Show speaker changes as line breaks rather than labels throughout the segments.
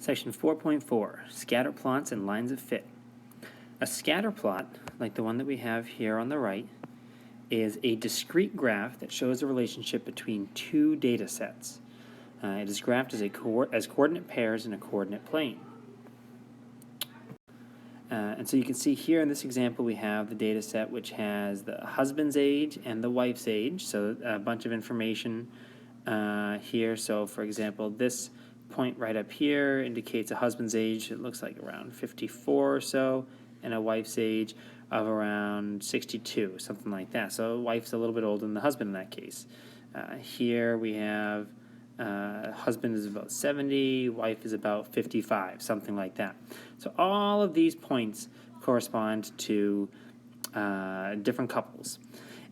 Section 4.4, Scatter Plots and Lines of Fit. A scatter plot, like the one that we have here on the right, is a discrete graph that shows a relationship between two data sets. It is graphed as coordinate pairs in a coordinate plane. And so you can see here in this example we have the data set which has the husband's age and the wife's age, so a bunch of information here. So for example, this point right up here indicates a husband's age, it looks like around 54 or so, and a wife's age of around 62, something like that. So wife's a little bit older than the husband in that case. Here we have husband is about 70, wife is about 55, something like that. So all of these points correspond to different couples.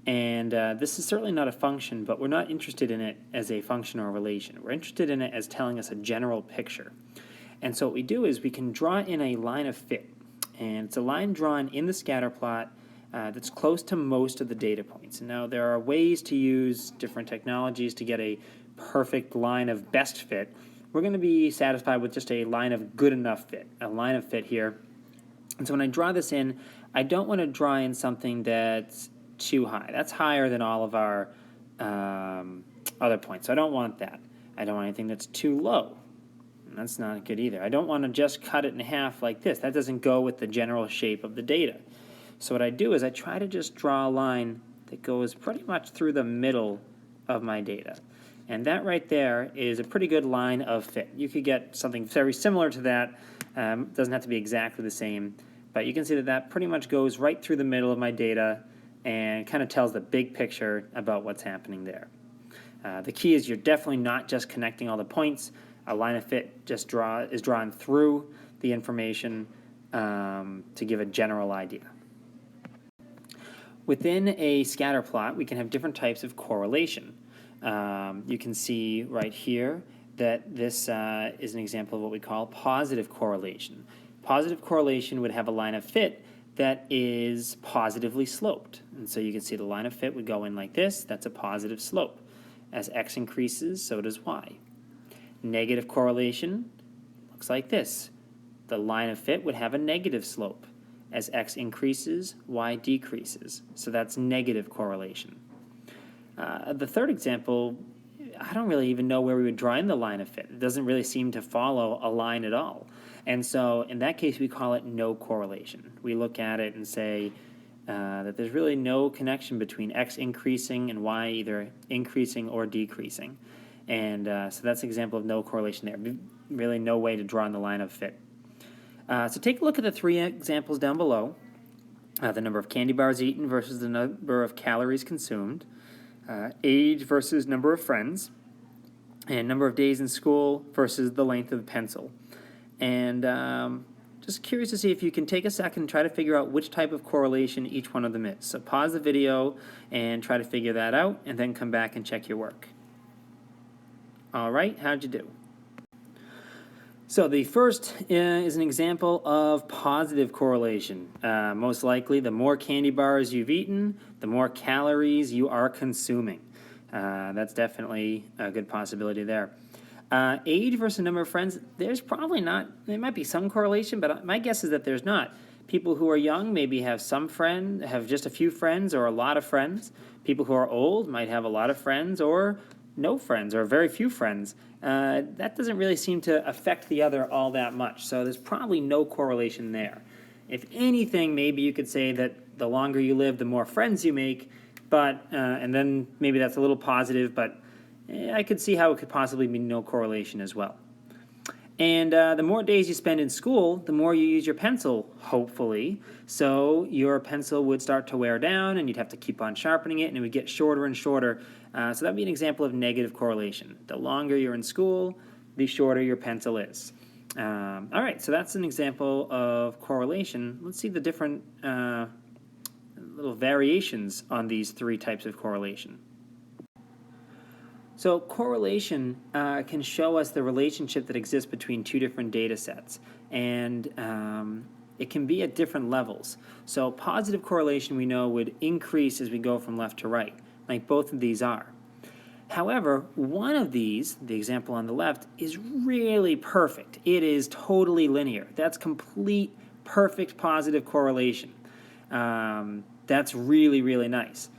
And this is certainly not a function, but we're not interested in it as a function or a relation. We're interested in it as telling us a general picture. And so what we do is we can draw in a line of fit. And it's a line drawn in the scatter plot that's close to most of the data points. And now there are ways to use different technologies to get a perfect line of best fit. We're going to be satisfied with just a line of good enough fit, a line of fit here. And so when I draw this in, I don't want to draw in something that's too high. That's higher than all of our other points. So I don't want that. I don't want anything that's too low. And that's not good either. I don't want to just cut it in half like this. That doesn't go with the general shape of the data. So what I do is I try to just draw a line that goes pretty much through the middle of my data. And that right there is a pretty good line of fit. You could get something very similar to that. Doesn't have to be exactly the same. But you can see that that pretty much goes right through the middle of my data and kind of tells the big picture about what's happening there. The key is you're definitely not just connecting all the points. A line of fit just is drawn through the information to give a general idea. Within a scatter plot, we can have different types of correlation. You can see right here that this is an example of what we call positive correlation. Positive correlation would have a line of fit that is positively sloped. And so you can see the line of fit would go in like this. That's a positive slope. As x increases, so does y. Negative correlation looks like this. The line of fit would have a negative slope. As x increases, y decreases. So that's negative correlation. The third example, I don't really even know where we would draw in the line of fit. It doesn't really seem to follow a line at all. And so in that case, we call it no correlation. We look at it and say that there's really no connection between x increasing and y either increasing or decreasing. And so that's an example of no correlation there. Really no way to draw in the line of fit. So take a look at the three examples down below. The number of candy bars eaten versus the number of calories consumed. Age versus number of friends. And number of days in school versus the length of the pencil. And just curious to see if you can take a second and try to figure out which type of correlation each one of them is. So pause the video and try to figure that out, and then come back and check your work. All right, how'd you do? So the first is an example of positive correlation. Most likely, the more candy bars you've eaten, the more calories you are consuming. That's definitely a good possibility there. Age versus number of friends, there's probably not, there might be some correlation, but my guess is that there's not. People who are young maybe have have just a few friends or a lot of friends. People who are old might have a lot of friends or no friends or very few friends. That doesn't really seem to affect the other all that much, so there's probably no correlation there. If anything, maybe you could say that the longer you live, the more friends you make, but and then maybe that's a little positive, but I could see how it could possibly be no correlation as well. And the more days you spend in school, the more you use your pencil, hopefully. So your pencil would start to wear down, and you'd have to keep on sharpening it, and it would get shorter and shorter. So that would be an example of negative correlation. The longer you're in school, the shorter your pencil is. All right, so that's an example of correlation. Let's see the different little variations on these three types of correlation. So correlation can show us the relationship that exists between two different data sets, and it can be at different levels. So positive correlation we know would increase as we go from left to right, like both of these are. However, one of these, the example on the left, is really perfect. It is totally linear. That's complete, perfect positive correlation. That's really, really nice.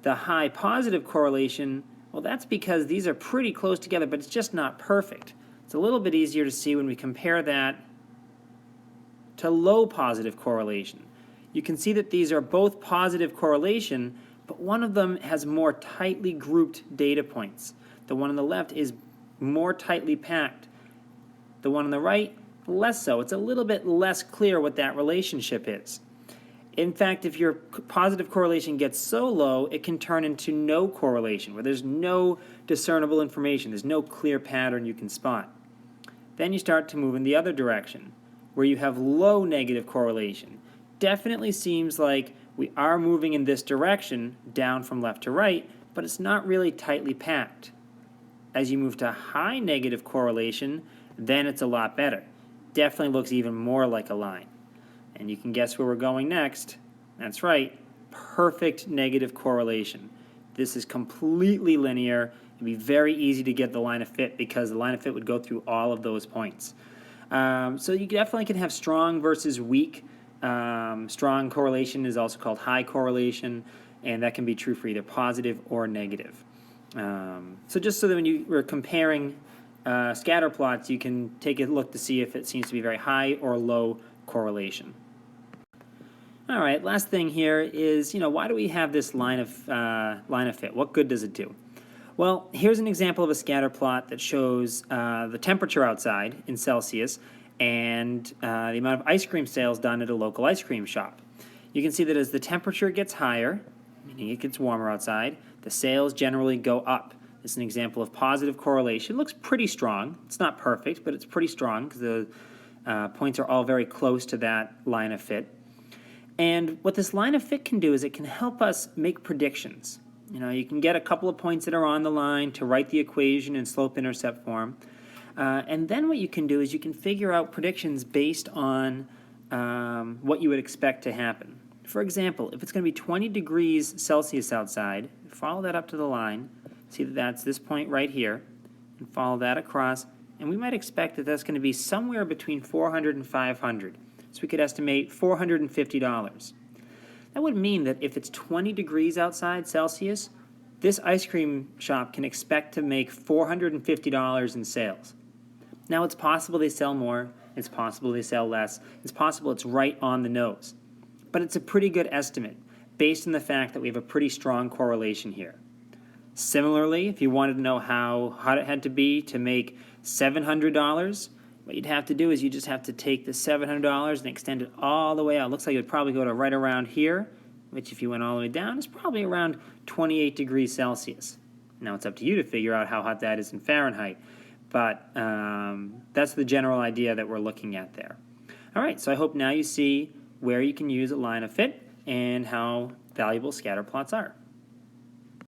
The high positive correlation, well, that's because these are pretty close together, but it's just not perfect. It's a little bit easier to see when we compare that to low positive correlation. You can see that these are both positive correlation, but one of them has more tightly grouped data points. The one on the left is more tightly packed. The one on the right, less so. It's a little bit less clear what that relationship is. In fact, if your positive correlation gets so low, it can turn into no correlation, where there's no discernible information. There's no clear pattern you can spot. Then you start to move in the other direction, where you have low negative correlation. Definitely seems like we are moving in this direction, down from left to right, but it's not really tightly packed. As you move to high negative correlation, then it's a lot better. Definitely looks even more like a line. And you can guess where we're going next. That's right, perfect negative correlation. This is completely linear. It'd be very easy to get the line of fit because the line of fit would go through all of those points. So you definitely can have strong versus weak. Strong correlation is also called high correlation, and that can be true for either positive or negative. So just so that when you were comparing scatter plots, you can take a look to see if it seems to be very high or low correlation. All right, last thing here is, why do we have this line of fit? What good does it do? Well, here's an example of a scatter plot that shows the temperature outside in Celsius and the amount of ice cream sales done at a local ice cream shop. You can see that as the temperature gets higher, meaning it gets warmer outside, the sales generally go up. This is an example of positive correlation. It looks pretty strong. It's not perfect, but it's pretty strong because the points are all very close to that line of fit. And what this line of fit can do is it can help us make predictions. You can get a couple of points that are on the line to write the equation in slope-intercept form. And then what you can do is you can figure out predictions based on what you would expect to happen. For example, if it's going to be 20 degrees Celsius outside, follow that up to the line, see that that's this point right here, and follow that across, and we might expect that that's going to be somewhere between 400 and 500. So we could estimate $450. That would mean that if it's 20 degrees outside Celsius, this ice cream shop can expect to make $450 in sales. Now, it's possible they sell more, it's possible they sell less, it's possible it's right on the nose. But it's a pretty good estimate based on the fact that we have a pretty strong correlation here. Similarly, if you wanted to know how hot it had to be to make $700, what you'd have to do is you just have to take the $700 and extend it all the way out. It looks like it would probably go to right around here, which if you went all the way down is probably around 28 degrees Celsius. Now it's up to you to figure out how hot that is in Fahrenheit, but that's the general idea that we're looking at there. All right, so I hope now you see where you can use a line of fit and how valuable scatter plots are.